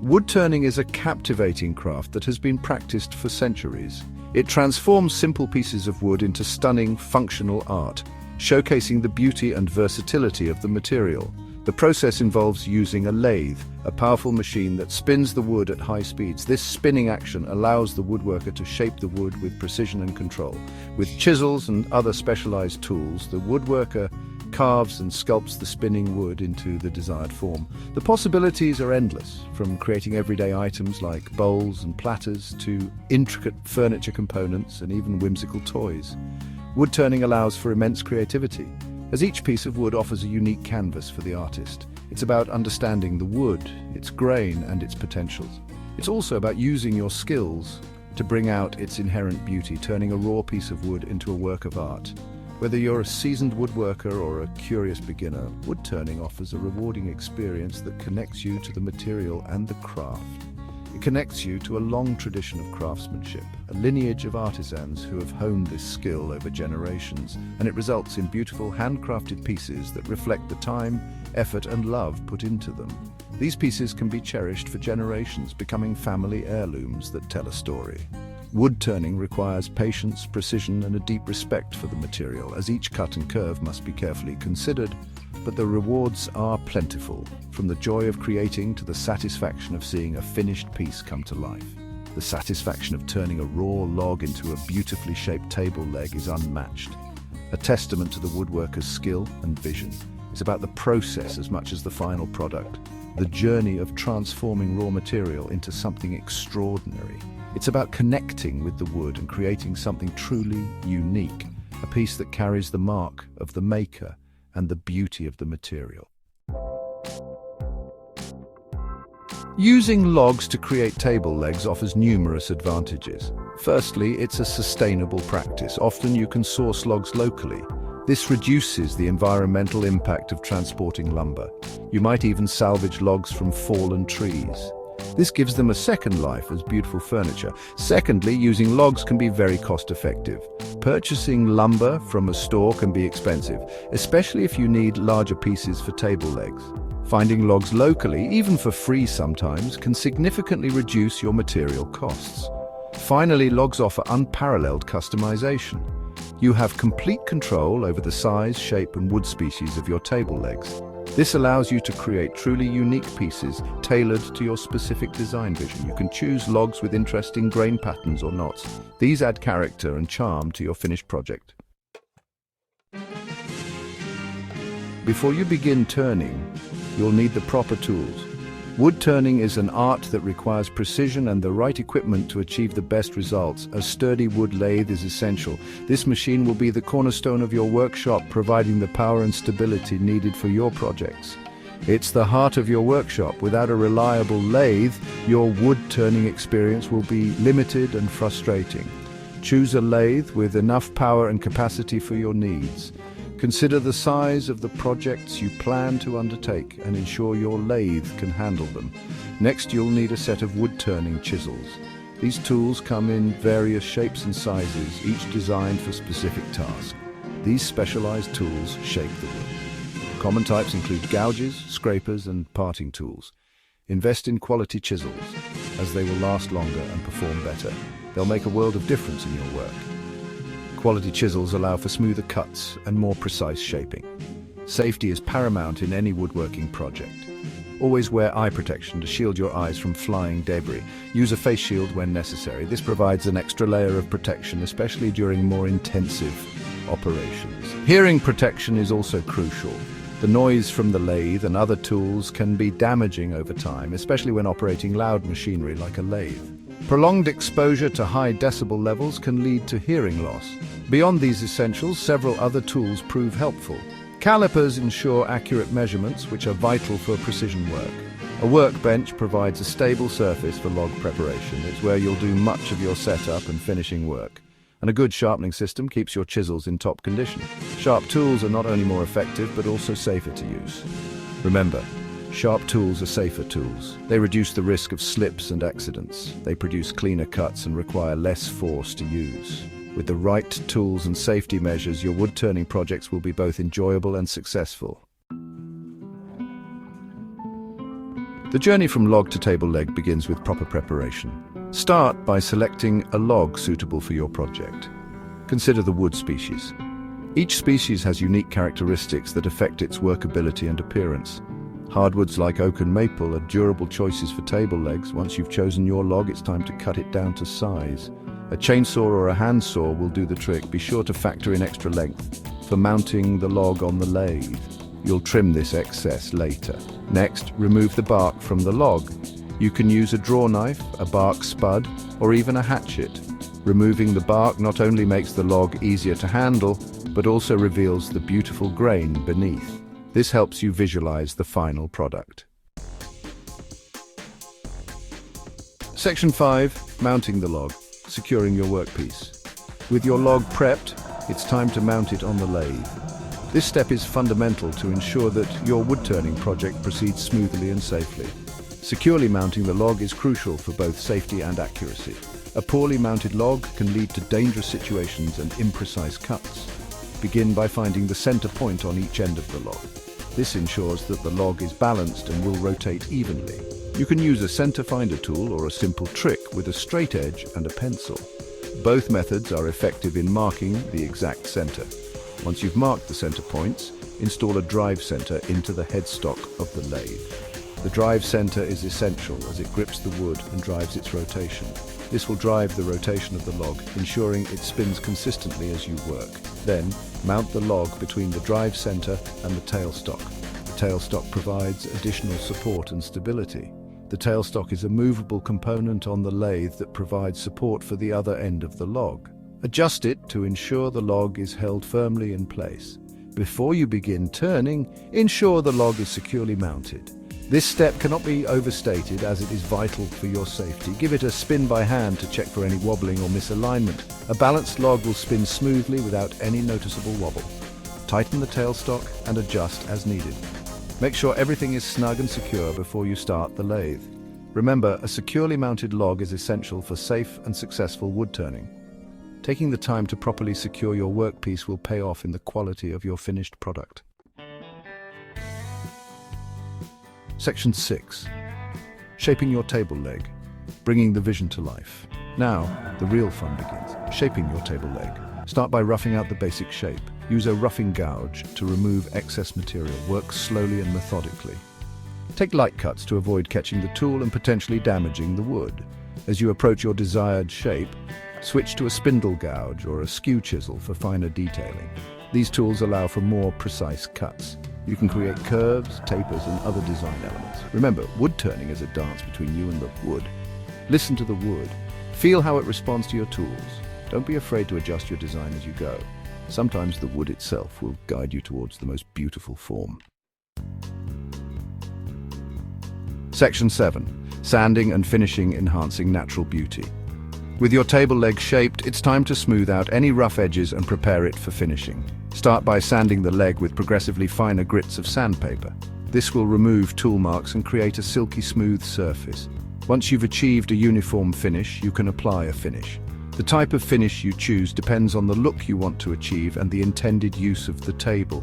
Wood turning is a captivating craft that has been practiced for centuries. It transforms simple pieces of wood into stunning, functional art, showcasing the beauty and versatility of the material. The process involves using a lathe, a powerful machine that spins the wood at high speeds. This spinning action allows the woodworker to shape the wood with precision and control. With chisels and other specialized tools, the woodworker carves and sculpts the spinning wood into the desired form. The possibilities are endless, from creating everyday items like bowls and platters to intricate furniture components and even whimsical toys. Wood turning allows for immense creativity, as each piece of wood offers a unique canvas for the artist. It's about understanding the wood, its grain, and its potentials. It's also about using your skills to bring out its inherent beauty, turning a raw piece of wood into a work of art. Whether you're a seasoned woodworker or a curious beginner, wood turning offers a rewarding experience that connects you to the material and the craft. It connects you to a long tradition of craftsmanship, a lineage of artisans who have honed this skill over generations, and it results in beautiful handcrafted pieces that reflect the time, effort, and love put into them. These pieces can be cherished for generations, becoming family heirlooms that tell a story. Wood turning requires patience, precision, and a deep respect for the material, as each cut and curve must be carefully considered, but the rewards are plentiful, from the joy of creating to the satisfaction of seeing a finished piece come to life. The satisfaction of turning a raw log into a beautifully shaped table leg is unmatched, a testament to the woodworker's skill and vision. It's about the process as much as the final product, the journey of transforming raw material into something extraordinary. It's about connecting with the wood and creating something truly unique, a piece that carries the mark of the maker and the beauty of the material. Using logs to create table legs offers numerous advantages. Firstly, it's a sustainable practice. Often you can source logs locally. This reduces the environmental impact of transporting lumber. You might even salvage logs from fallen trees. This gives them a second life as beautiful furniture. Secondly, using logs can be very cost-effective. Purchasing lumber from a store can be expensive, especially if you need larger pieces for table legs. Finding logs locally, even for free sometimes, can significantly reduce your material costs. Finally, logs offer unparalleled customization. You have complete control over the size, shape, and wood species of your table legs. This allows you to create truly unique pieces tailored to your specific design vision. You can choose logs with interesting grain patterns or knots. These add character and charm to your finished project. Before you begin turning, you'll need the proper tools. Wood turning is an art that requires precision and the right equipment to achieve the best results. A sturdy wood lathe is essential. This machine will be the cornerstone of your workshop, providing the power and stability needed for your projects. It's the heart of your workshop. Without a reliable lathe, your wood turning experience will be limited and frustrating. Choose a lathe with enough power and capacity for your needs. Consider the size of the projects you plan to undertake and ensure your lathe can handle them. Next, you'll need a set of wood-turning chisels. These tools come in various shapes and sizes, each designed for specific tasks. These specialized tools shape the wood. Common types include gouges, scrapers, and parting tools. Invest in quality chisels, as they will last longer and perform better. They'll make a world of difference in your work. Quality chisels allow for smoother cuts and more precise shaping. Safety is paramount in any woodworking project. Always wear eye protection to shield your eyes from flying debris. Use a face shield when necessary. This provides an extra layer of protection, especially during more intensive operations. Hearing protection is also crucial. The noise from the lathe and other tools can be damaging over time, especially when operating loud machinery like a lathe. Prolonged exposure to high decibel levels can lead to hearing loss. Beyond these essentials, several other tools prove helpful. Calipers ensure accurate measurements, which are vital for precision work. A workbench provides a stable surface for log preparation. It's where you'll do much of your setup and finishing work. And a good sharpening system keeps your chisels in top condition. Sharp tools are not only more effective, but also safer to use. Remember, sharp tools are safer tools. They reduce the risk of slips and accidents. They produce cleaner cuts and require less force to use. With the right tools and safety measures, your wood-turning projects will be both enjoyable and successful. The journey from log to table leg begins with proper preparation. Start by selecting a log suitable for your project. Consider the wood species. Each species has unique characteristics that affect its workability and appearance. Hardwoods like oak and maple are durable choices for table legs. Once you've chosen your log, it's time to cut it down to size. A chainsaw or a handsaw will do the trick. Be sure to factor in extra length for mounting the log on the lathe. You'll trim this excess later. Next, remove the bark from the log. You can use a draw knife, a bark spud, or even a hatchet. Removing the bark not only makes the log easier to handle, but also reveals the beautiful grain beneath. This helps you visualize the final product. Section 5. Mounting the log. Securing your workpiece. With your log prepped, it's time to mount it on the lathe. This step is fundamental to ensure that your wood-turning project proceeds smoothly and safely. Securely mounting the log is crucial for both safety and accuracy. A poorly mounted log can lead to dangerous situations and imprecise cuts. Begin by finding the center point on each end of the log. This ensures that the log is balanced and will rotate evenly. You can use a center finder tool or a simple trick with a straight edge and a pencil. Both methods are effective in marking the exact center. Once you've marked the center points, install a drive center into the headstock of the lathe. The drive center is essential as it grips the wood and drives its rotation. This will drive the rotation of the log, ensuring it spins consistently as you work. Then, mount the log between the drive center and the tailstock. The tailstock provides additional support and stability. The tailstock is a movable component on the lathe that provides support for the other end of the log. Adjust it to ensure the log is held firmly in place. Before you begin turning, ensure the log is securely mounted. This step cannot be overstated as it is vital for your safety. Give it a spin by hand to check for any wobbling or misalignment. A balanced log will spin smoothly without any noticeable wobble. Tighten the tailstock and adjust as needed. Make sure everything is snug and secure before you start the lathe. Remember, a securely mounted log is essential for safe and successful wood turning. Taking the time to properly secure your workpiece will pay off in the quality of your finished product. Section 6. Shaping your table leg, bringing the vision to life. Now, the real fun begins. Shaping your table leg. Start by roughing out the basic shape. Use a roughing gouge to remove excess material. Work slowly and methodically. Take light cuts to avoid catching the tool and potentially damaging the wood. As you approach your desired shape, switch to a spindle gouge or a skew chisel for finer detailing. These tools allow for more precise cuts. You can create curves, tapers, and other design elements. Remember, wood turning is a dance between you and the wood. Listen to the wood. Feel how it responds to your tools. Don't be afraid to adjust your design as you go. Sometimes the wood itself will guide you towards the most beautiful form. Section 7. Sanding and finishing, enhancing natural beauty. With your table leg shaped, it's time to smooth out any rough edges and prepare it for finishing. Start by sanding the leg with progressively finer grits of sandpaper. This will remove tool marks and create a silky smooth surface. Once you've achieved a uniform finish, you can apply a finish. The type of finish you choose depends on the look you want to achieve and the intended use of the table.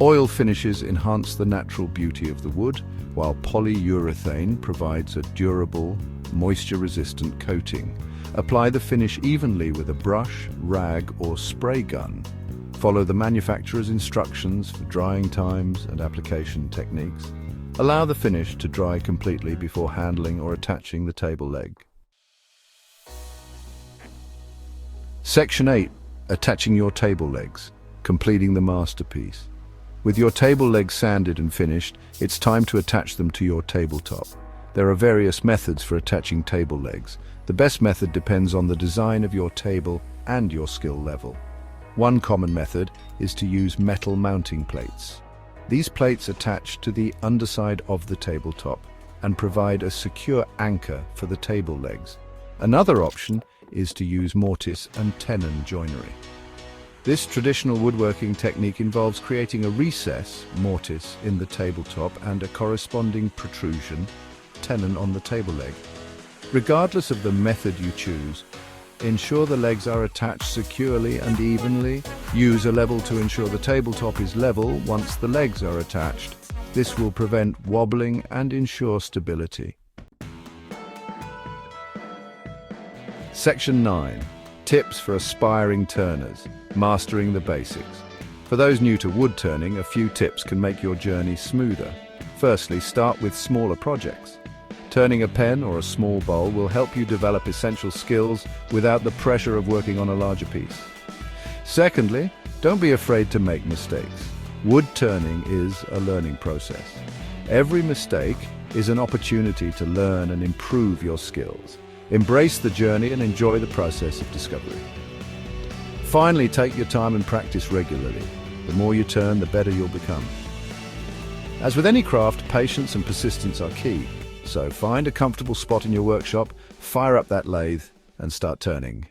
Oil finishes enhance the natural beauty of the wood, while polyurethane provides a durable, moisture-resistant coating. Apply the finish evenly with a brush, rag, or spray gun. Follow the manufacturer's instructions for drying times and application techniques. Allow the finish to dry completely before handling or attaching the table leg. Section 8. Attaching your table legs, completing the masterpiece. With your table legs sanded and finished, it's time to attach them to your tabletop. There are various methods for attaching table legs. The best method depends on the design of your table and your skill level. One common method is to use metal mounting plates. These plates attach to the underside of the tabletop and provide a secure anchor for the table legs. Another option is to use mortise and tenon joinery. This traditional woodworking technique involves creating a recess, mortise, in the tabletop and a corresponding protrusion, tenon, on the table leg. Regardless of the method you choose, ensure the legs are attached securely and evenly. Use a level to ensure the tabletop is level once the legs are attached. This will prevent wobbling and ensure stability. Section 9. Tips for aspiring turners, mastering the basics. For those new to wood turning, a few tips can make your journey smoother. Firstly, start with smaller projects. Turning a pen or a small bowl will help you develop essential skills without the pressure of working on a larger piece. Secondly, don't be afraid to make mistakes. Wood turning is a learning process. Every mistake is an opportunity to learn and improve your skills. Embrace the journey and enjoy the process of discovery. Finally, take your time and practice regularly. The more you turn, the better you'll become. As with any craft, patience and persistence are key. So find a comfortable spot in your workshop, fire up that lathe, and start turning.